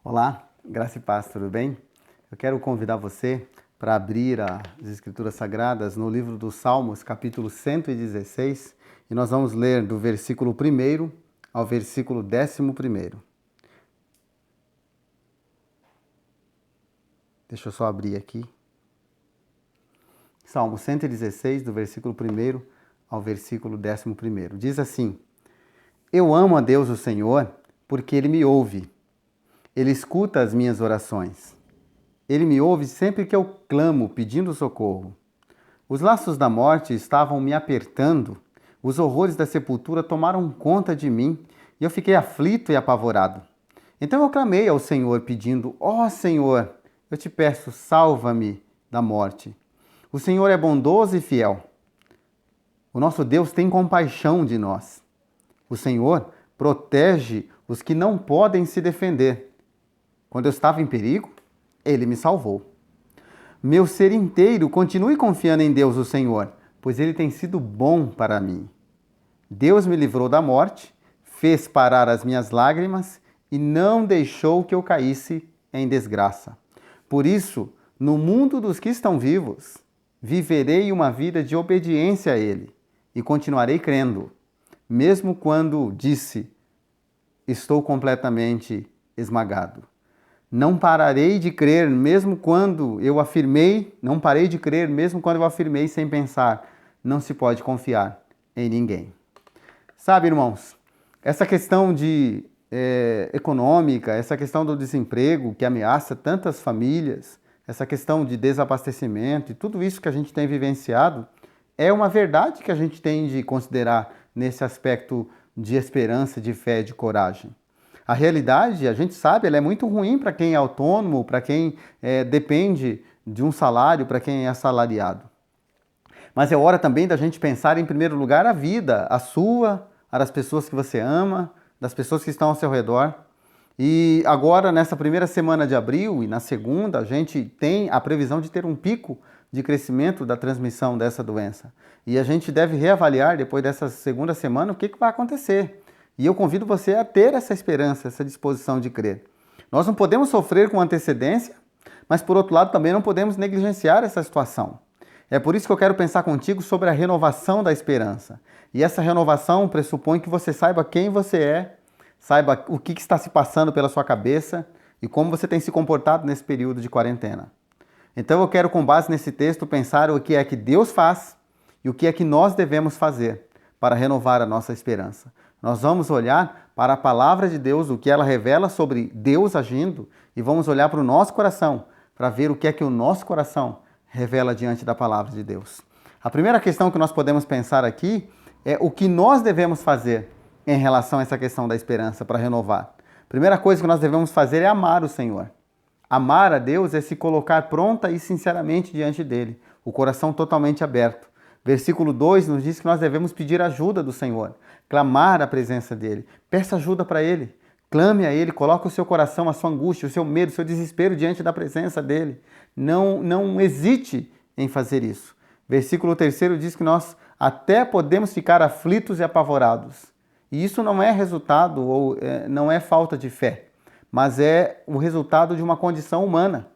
Olá, graça e paz, tudo bem? Eu quero convidar você para abrir as Escrituras Sagradas no livro dos Salmos, capítulo 116, e nós vamos ler do versículo 1 ao versículo 11º. Deixa eu só abrir aqui. Salmo 116, do versículo 1 ao versículo 11º. Diz assim: Eu amo a Deus o Senhor, porque Ele me ouve. Ele escuta as minhas orações. Ele me ouve sempre que eu clamo, pedindo socorro. Os laços da morte estavam me apertando, os horrores da sepultura tomaram conta de mim e eu fiquei aflito e apavorado. Então eu clamei ao Senhor, pedindo: Ó Senhor, eu te peço, salva-me da morte. O Senhor é bondoso e fiel. O nosso Deus tem compaixão de nós. O Senhor protege os que não podem se defender. Quando eu estava em perigo, Ele me salvou. Meu ser inteiro continue confiando em Deus, o Senhor, pois Ele tem sido bom para mim. Deus me livrou da morte, fez parar as minhas lágrimas e não deixou que eu caísse em desgraça. Por isso, no mundo dos que estão vivos, viverei uma vida de obediência a Ele e continuarei crendo, mesmo quando disse: estou completamente esmagado. Não pararei de crer mesmo quando eu afirmei, não parei de crer mesmo quando eu afirmei sem pensar, não se pode confiar em ninguém. Sabe, irmãos, essa questão econômica, essa questão do desemprego que ameaça tantas famílias, essa questão de desabastecimento e tudo isso que a gente tem vivenciado, é uma verdade que a gente tem de considerar nesse aspecto de esperança, de fé, de coragem. A realidade, a gente sabe, ela é muito ruim para quem é autônomo, para quem depende de um salário, para quem é assalariado. Mas é hora também da gente pensar, em primeiro lugar, a vida, a sua, a das pessoas que você ama, das pessoas que estão ao seu redor. E agora, nessa primeira semana de abril e na segunda, a gente tem a previsão de ter um pico de crescimento da transmissão dessa doença. E a gente deve reavaliar, depois dessa segunda semana, o que vai acontecer. E eu convido você a ter essa esperança, essa disposição de crer. Nós não podemos sofrer com antecedência, mas por outro lado também não podemos negligenciar essa situação. É por isso que eu quero pensar contigo sobre a renovação da esperança. E essa renovação pressupõe que você saiba quem você é, saiba o que está se passando pela sua cabeça e como você tem se comportado nesse período de quarentena. Então eu quero, com base nesse texto, pensar o que é que Deus faz e o que é que nós devemos fazer para renovar a nossa esperança. Nós vamos olhar para a palavra de Deus, o que ela revela sobre Deus agindo, e vamos olhar para o nosso coração, para ver o que é que o nosso coração revela diante da palavra de Deus. A primeira questão que nós podemos pensar aqui é o que nós devemos fazer em relação a essa questão da esperança para renovar. A primeira coisa que nós devemos fazer é amar o Senhor. Amar a Deus é se colocar pronta e sinceramente diante dele, o coração totalmente aberto. Versículo 2 nos diz que nós devemos pedir ajuda do Senhor, clamar a presença dele. Peça ajuda para ele, clame a ele, coloque o seu coração, a sua angústia, o seu medo, o seu desespero diante da presença dele. Não hesite em fazer isso. Versículo 3 diz que nós até podemos ficar aflitos e apavorados. E isso não é resultado ou não é falta de fé, mas é o resultado de uma condição humana.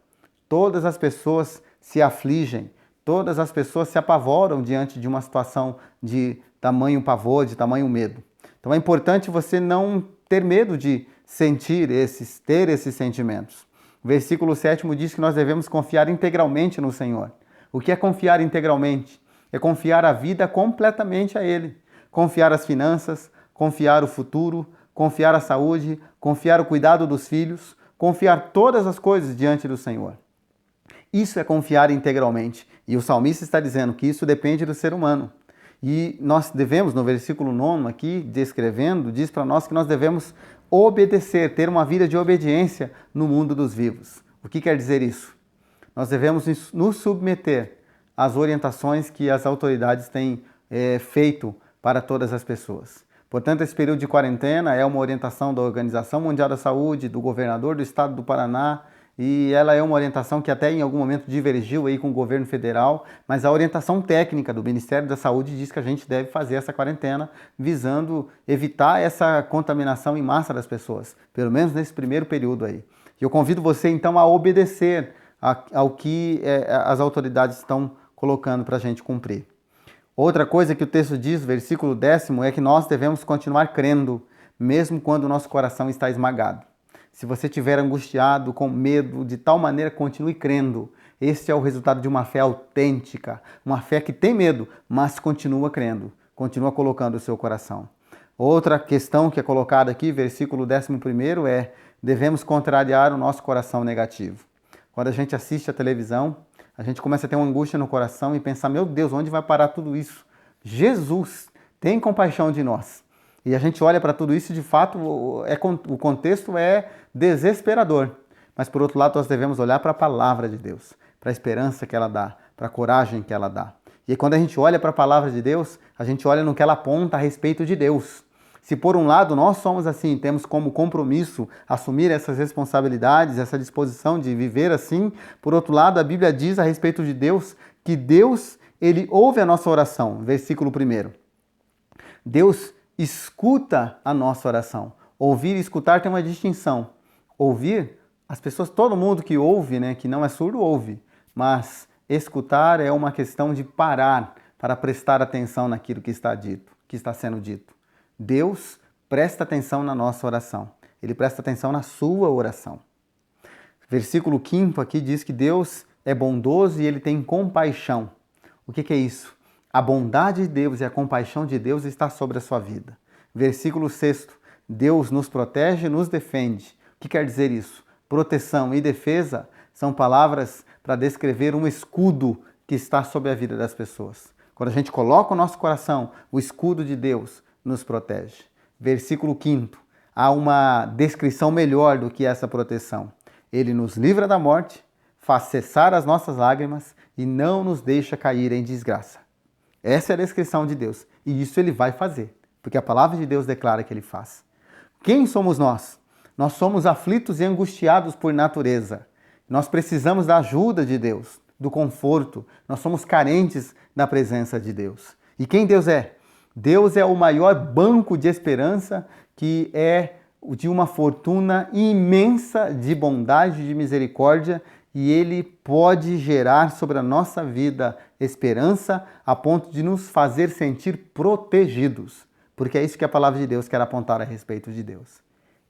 Todas as pessoas se afligem, todas as pessoas se apavoram diante de uma situação de tamanho pavor, de tamanho medo. Então é importante você não ter medo de ter esses sentimentos. O versículo 7 diz que nós devemos confiar integralmente no Senhor. O que é confiar integralmente? É confiar a vida completamente a Ele. Confiar as finanças, confiar o futuro, confiar a saúde, confiar o cuidado dos filhos, confiar todas as coisas diante do Senhor. Isso é confiar integralmente. E o salmista está dizendo que isso depende do ser humano. E nós devemos, no versículo 9 aqui, descrevendo, diz para nós que nós devemos obedecer, ter uma vida de obediência no mundo dos vivos. O que quer dizer isso? Nós devemos nos submeter às orientações que as autoridades têm feito para todas as pessoas. Portanto, esse período de quarentena é uma orientação da Organização Mundial da Saúde, do governador do estado do Paraná, e ela é uma orientação que até em algum momento divergiu aí com o governo federal, mas a orientação técnica do Ministério da Saúde diz que a gente deve fazer essa quarentena visando evitar essa contaminação em massa das pessoas, pelo menos nesse primeiro período aí. E eu convido você então a obedecer ao que as autoridades estão colocando para a gente cumprir. Outra coisa que o texto diz, versículo 10, é que nós devemos continuar crendo, mesmo quando o nosso coração está esmagado. Se você estiver angustiado, com medo, de tal maneira, continue crendo. Este é o resultado de uma fé autêntica, uma fé que tem medo, mas continua crendo, continua colocando o seu coração. Outra questão que é colocada aqui, versículo 11, devemos contrariar o nosso coração negativo. Quando a gente assiste a televisão, a gente começa a ter uma angústia no coração e pensar, meu Deus, onde vai parar tudo isso? Jesus tem compaixão de nós. E a gente olha para tudo isso e, de fato, o contexto é desesperador. Mas, por outro lado, nós devemos olhar para a palavra de Deus, para a esperança que ela dá, para a coragem que ela dá. E aí, quando a gente olha para a palavra de Deus, a gente olha no que ela aponta a respeito de Deus. Se por um lado nós somos assim, temos como compromisso assumir essas responsabilidades, essa disposição de viver assim, por outro lado a Bíblia diz a respeito de Deus que Deus, ele ouve a nossa oração, versículo 1. Deus escuta a nossa oração. Ouvir e escutar tem uma distinção. Ouvir, as pessoas, todo mundo que ouve, que não é surdo, ouve, mas escutar é uma questão de parar para prestar atenção naquilo que está dito, que está sendo dito. Deus presta atenção na nossa oração. Ele presta atenção na sua oração. Versículo 5 aqui diz que Deus é bondoso e ele tem compaixão. O que é isso? A bondade de Deus e a compaixão de Deus está sobre a sua vida. Versículo 6. Deus nos protege e nos defende. O que quer dizer isso? Proteção e defesa são palavras para descrever um escudo que está sobre a vida das pessoas. Quando a gente coloca o nosso coração, o escudo de Deus nos protege. Versículo 5. Há uma descrição melhor do que essa proteção. Ele nos livra da morte, faz cessar as nossas lágrimas e não nos deixa cair em desgraça. Essa é a descrição de Deus. E isso ele vai fazer, porque a palavra de Deus declara que ele faz. Quem somos nós? Nós somos aflitos e angustiados por natureza. Nós precisamos da ajuda de Deus, do conforto. Nós somos carentes da presença de Deus. E quem Deus é? Deus é o maior banco de esperança, que é de uma fortuna imensa de bondade e de misericórdia, e ele pode gerar sobre a nossa vida esperança a ponto de nos fazer sentir protegidos, porque é isso que a palavra de Deus quer apontar a respeito de Deus.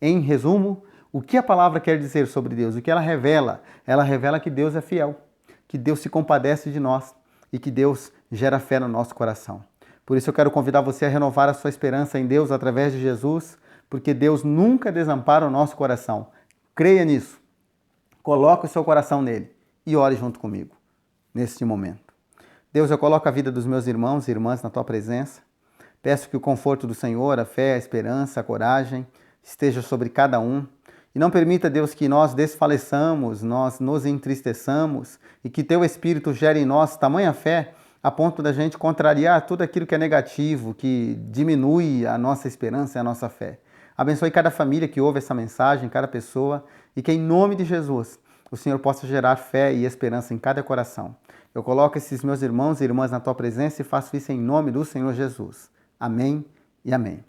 Em resumo, o que a palavra quer dizer sobre Deus? O que ela revela? Ela revela que Deus é fiel, que Deus se compadece de nós e que Deus gera fé no nosso coração. Por isso eu quero convidar você a renovar a sua esperança em Deus através de Jesus, porque Deus nunca desampara o nosso coração. Creia nisso. Coloque o seu coração nele e ore junto comigo neste momento. Deus, eu coloco a vida dos meus irmãos e irmãs na tua presença. Peço que o conforto do Senhor, a fé, a esperança, a coragem esteja sobre cada um. E não permita, Deus, que nós desfaleçamos, nós nos entristeçamos e que teu Espírito gere em nós tamanha fé a ponto da gente contrariar tudo aquilo que é negativo, que diminui a nossa esperança e a nossa fé. Abençoe cada família que ouve essa mensagem, cada pessoa, e que em nome de Jesus o Senhor possa gerar fé e esperança em cada coração. Eu coloco esses meus irmãos e irmãs na tua presença e faço isso em nome do Senhor Jesus. Amém e amém.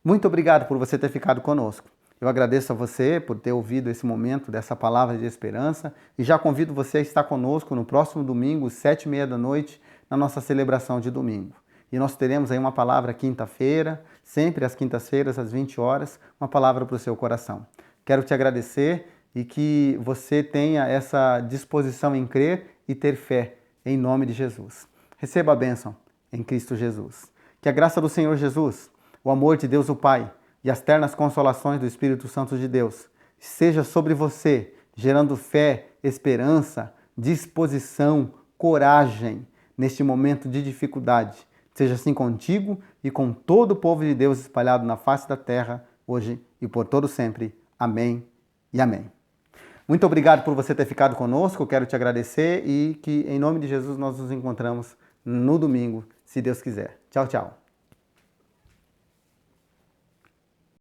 Muito obrigado por você ter ficado conosco. Eu agradeço a você por ter ouvido esse momento dessa palavra de esperança e já convido você a estar conosco no próximo domingo, 19h30, na nossa celebração de domingo. E nós teremos aí uma palavra quinta-feira, sempre às quintas-feiras, às 20 horas, uma palavra para o seu coração. Quero te agradecer e que você tenha essa disposição em crer e ter fé, em nome de Jesus. Receba a bênção em Cristo Jesus. Que a graça do Senhor Jesus, o amor de Deus o Pai e as ternas consolações do Espírito Santo de Deus seja sobre você, gerando fé, esperança, disposição, coragem neste momento de dificuldade. Seja assim contigo e com todo o povo de Deus espalhado na face da terra, hoje e por todo sempre. Amém e amém. Muito obrigado por você ter ficado conosco, eu quero te agradecer e que em nome de Jesus nós nos encontramos no domingo, se Deus quiser. Tchau, tchau.